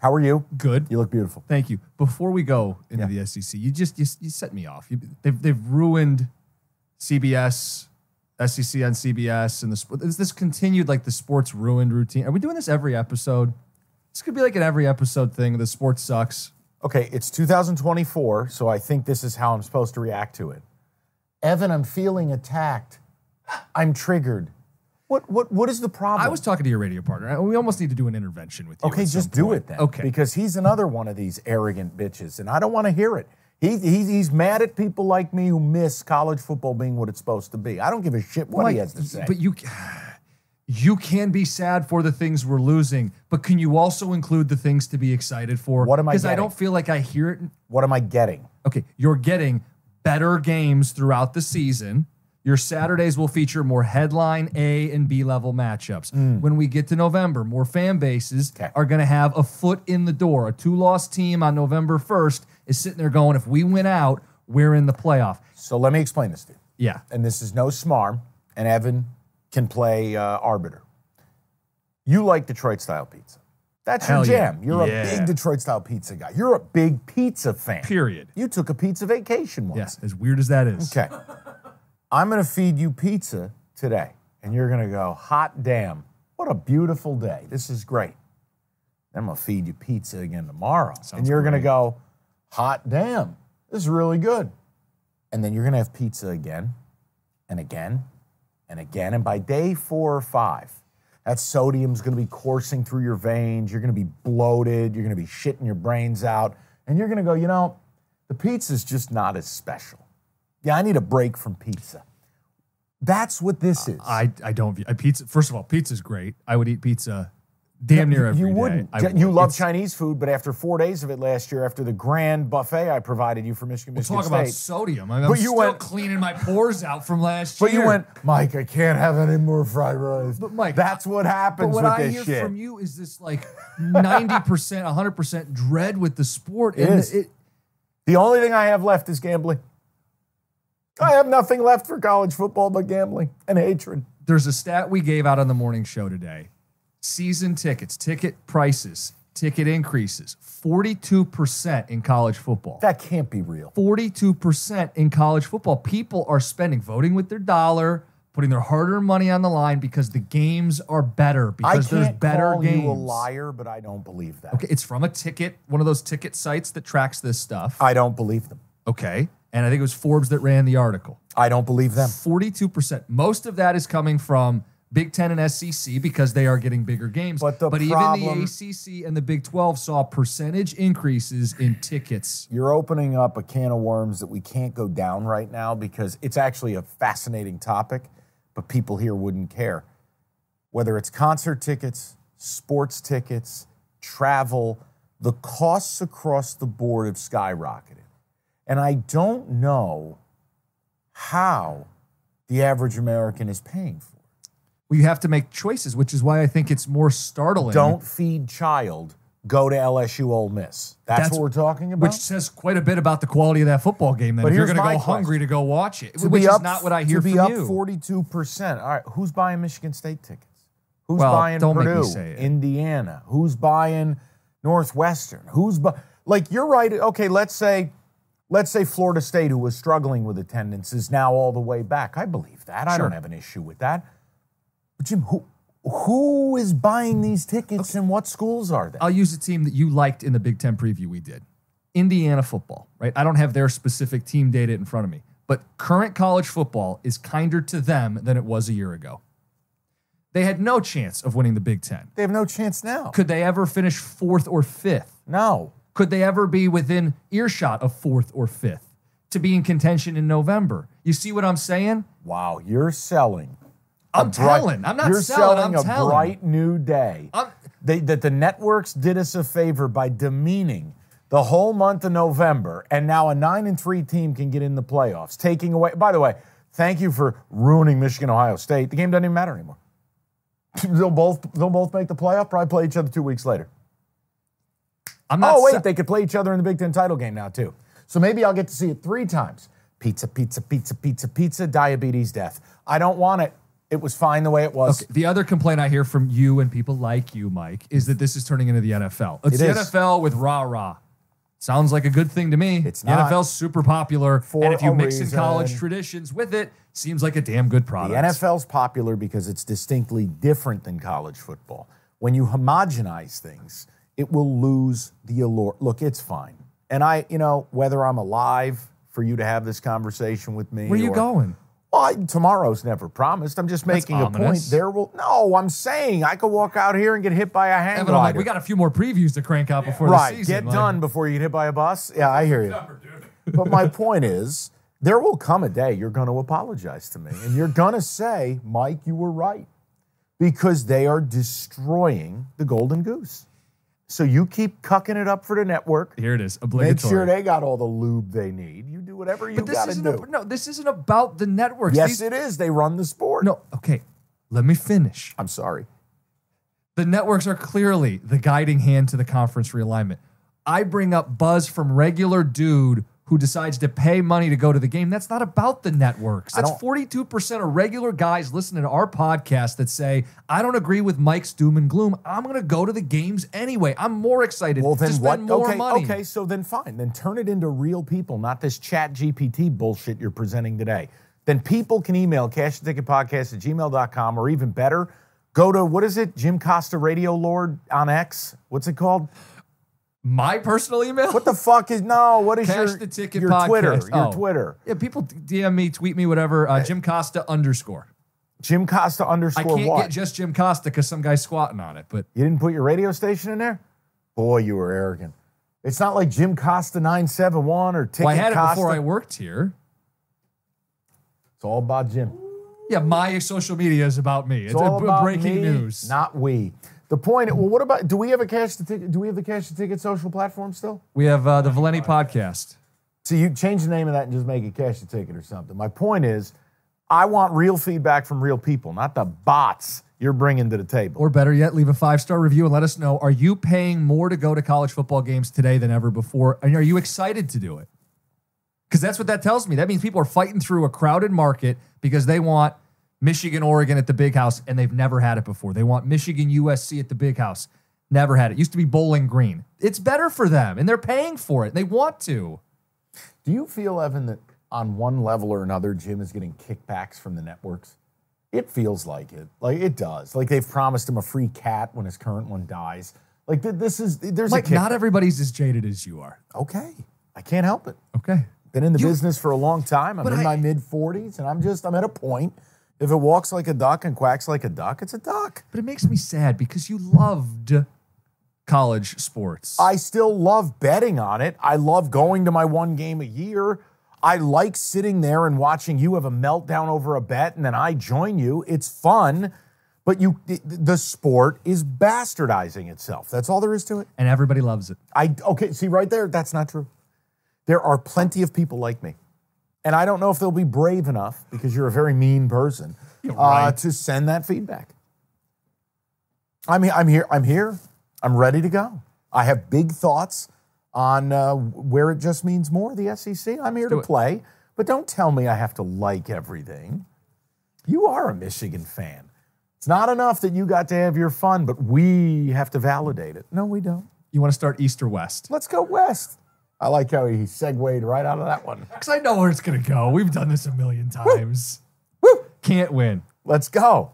How are you? Good. You look beautiful. Thank you. Before we go into the SEC, you set me off. They've ruined CBS, SEC on CBS, and is this continued like the sports ruined routine? Are we doing this every episode? This could be like an every episode thing. The sport sucks. Okay, it's 2024, so I think this is how I'm supposed to react to it. Evan, I'm feeling attacked. I'm triggered. What is the problem? I was talking to your radio partner. We almost need to do an intervention with you. Okay, just do it then. Okay. Because he's another one of these arrogant bitches, and I don't want to hear it. He's mad at people like me who miss college football being what it's supposed to be. I don't give a shit what he has to say. But you can be sad for the things we're losing, but can you also include the things to be excited for? What am I getting? Because I don't feel like I hear it. What am I getting? Okay, you're getting better games throughout the season. Your Saturdays will feature more headline A and B level matchups. When we get to November, more fan bases are going to have a foot in the door. A 2-loss team on November 1st is sitting there going, if we win out, we're in the playoff. So let me explain this to you. Yeah. And this is no smarm, and Evan can play arbiter. You like Detroit-style pizza. That's your jam. Yeah. You're a big Detroit-style pizza guy. You're a big pizza fan. Period. You took a pizza vacation once. Yes, as weird as that is. Okay. I'm going to feed you pizza today, and you're going to go, hot damn, what a beautiful day. This is great. Then I'm going to feed you pizza again tomorrow, and you're going to go, hot damn, this is really good. And then you're going to have pizza again and again and again, and by day 4 or 5, that sodium's going to be coursing through your veins. You're going to be bloated. You're going to be shitting your brains out, and you're going to go, you know, the pizza's just not as special. Yeah, I need a break from pizza. That's what this is. I don't view pizza. First of all, pizza's great. I would eat pizza damn near every day. You wouldn't. You love Chinese food, but after 4 days of it last year, after the grand buffet I provided you for Michigan State. Talk about sodium. I'm still cleaning my pores out from last year. But you went, Mike, I can't have any more fried rice. But Mike, that's what happens with this shit. What I hear from you is this like 90%, 100% dread with the sport. The only thing I have left is gambling. I have nothing left for college football but gambling and hatred. There's a stat we gave out on the morning show today. Season tickets, ticket prices, ticket increases, 42% in college football. That can't be real. 42% in college football. People are voting with their dollar, putting their hard-earned money on the line because the games are better, because there's better games. I can't call you a liar, but I don't believe that. Okay, it's from a ticket, one of those ticket sites that tracks this stuff. I don't believe them. Okay. And I think it was Forbes that ran the article. I don't believe them. 42%. Most of that is coming from Big Ten and SEC because they are getting bigger games. But even the ACC and the Big 12 saw percentage increases in tickets. You're opening up a can of worms that we can't go down right now because it's actually a fascinating topic, but people here wouldn't care. Whether it's concert tickets, sports tickets, travel, the costs across the board have skyrocketed. And I don't know how the average American is paying for it. Well, you have to make choices, which is why I think it's more startling. Don't feed child. Go to LSU Ole Miss. That's what we're talking about? Which says quite a bit about the quality of that football game. Then, if you're going to go hungry to go watch it, which is not what I hear from you. To be up 42%. All right, who's buying Michigan State tickets? Who's buying Purdue, Indiana? Who's buying Northwestern? Like, you're right. Okay, let's say Florida State, who was struggling with attendance, is now all the way back. I believe that. I don't have an issue with that. But, Jim, who is buying these tickets and what schools are they? I'll use a team that you liked in the Big Ten preview we did. Indiana football, right? I don't have their specific team data in front of me. But current college football is kinder to them than it was a year ago. They had no chance of winning the Big Ten. They have no chance now. Could they ever finish 4th or 5th? No. Could they ever be within earshot of 4th or 5th to be in contention in November? You see what I'm saying? Wow, you're selling. I'm telling. I'm not selling. You're selling a bright new day. That the networks did us a favor by demeaning the whole month of November, and now a 9-3 team can get in the playoffs, taking away. By the way, thank you for ruining Michigan Ohio State. The game doesn't even matter anymore. They'll both make the playoff. Probably play each other 2 weeks later. They could play each other in the Big Ten title game now, too. So maybe I'll get to see it 3 times. Pizza, pizza, pizza, pizza, pizza, diabetes, death. I don't want it. It was fine the way it was. Okay. The other complaint I hear from you and people like you, Mike, is that this is turning into the NFL. It's the NFL with rah-rah. Sounds like a good thing to me. It's not. The NFL's super popular. And if you mix in reason. college traditions with it, seems like a damn good product. The NFL's popular because it's distinctly different than college football. When you homogenize things, it will lose the allure. Look, it's fine. And whether I'm alive for you to have this conversation with me. Where are you going? Well, tomorrow's never promised. I'm just making a point. No, I'm saying I could walk out here and get hit by a hang glider. We got a few more previews to crank out before the season. Get done before you get hit by a bus. Yeah, I hear you. But my point is, there will come a day you're going to apologize to me. And you're going to say, Mike, you were right. Because they are destroying the golden goose. So you keep cucking it up for the network. Here it is, obligatory. Make sure they got all the lube they need. You do whatever you got to do. No, this isn't about the networks. Yes, it is. They run the sport. No, okay. Let me finish. I'm sorry. The networks are clearly the guiding hand to the conference realignment. I bring up buzz from regular dude who decides to pay money to go to the game. That's not about the networks. That's 42% of regular guys listening to our podcast that say, I don't agree with Mike's doom and gloom. I'm going to go to the games anyway. I'm more excited to spend more money. Okay, so then fine. Then turn it into real people, not this chat GPT bullshit you're presenting today. Then people can email cashtheticketpodcast@gmail.com, or even better, go to, what is it, Jim Costa Radio Lord on X? What's it called? My personal email? What the fuck is, what is Cash the Ticket your Podcast. Twitter? Your Twitter. Yeah, people DM me, tweet me, whatever. Jim Costa _. Jim Costa _. I can't get just Jim Costa because some guy's squatting on it. But you didn't put your radio station in there? Boy, you were arrogant. It's not like Jim Costa 971 or Ticket I had it Costa. before I worked here. It's all about Jim. Yeah, my social media is about me. It's all about breaking me, news. Not we. The point. Well, what about? Do we have a Cash the Ticket? Do we have the Cash the Ticket social platform still? We have the Valenti podcast. So you change the name of that and just make it Cash the Ticket or something. My point is, I want real feedback from real people, not the bots you're bringing to the table. Or better yet, leave a 5-star review and let us know: are you paying more to go to college football games today than ever before? And are you excited to do it? Because that's what that tells me. That means people are fighting through a crowded market because they want Michigan, Oregon at the Big House, and they've never had it before. They want Michigan, USC at the Big House. Never had it. Used to be Bowling Green. It's better for them, and they're paying for it. They want to. Do you feel, Evan, that on one level or another, Jim is getting kickbacks from the networks? It feels like it. Like, it does. Like, they've promised him a free cat when his current one dies. Like, there's Mike, not everybody's as jaded as you are. Okay. I can't help it. Okay. Been in the business for a long time. I'm in my mid-40s, and I'm at a point. If it walks like a duck and quacks like a duck, it's a duck. But it makes me sad because you loved college sports. I still love betting on it. I love going to my one game a year. I like sitting there and watching you have a meltdown over a bet, and then I join you. It's fun, but the sport is bastardizing itself. That's all there is to it. And everybody loves it. Okay, see right there, that's not true. There are plenty of people like me. And I don't know if they'll be brave enough, because you're a very mean person, to send that feedback. I'm here. I'm ready to go. I have big thoughts on where it just means more, the SEC. I'm here to play, but don't tell me I have to like everything. You are a Michigan fan. It's not enough that you got to have your fun, but we have to validate it. No, we don't. You want to start East or West? Let's go West. I like how he segued right out of that one. Because I know where it's going to go. We've done this a million times. Woo! Can't win. Let's go.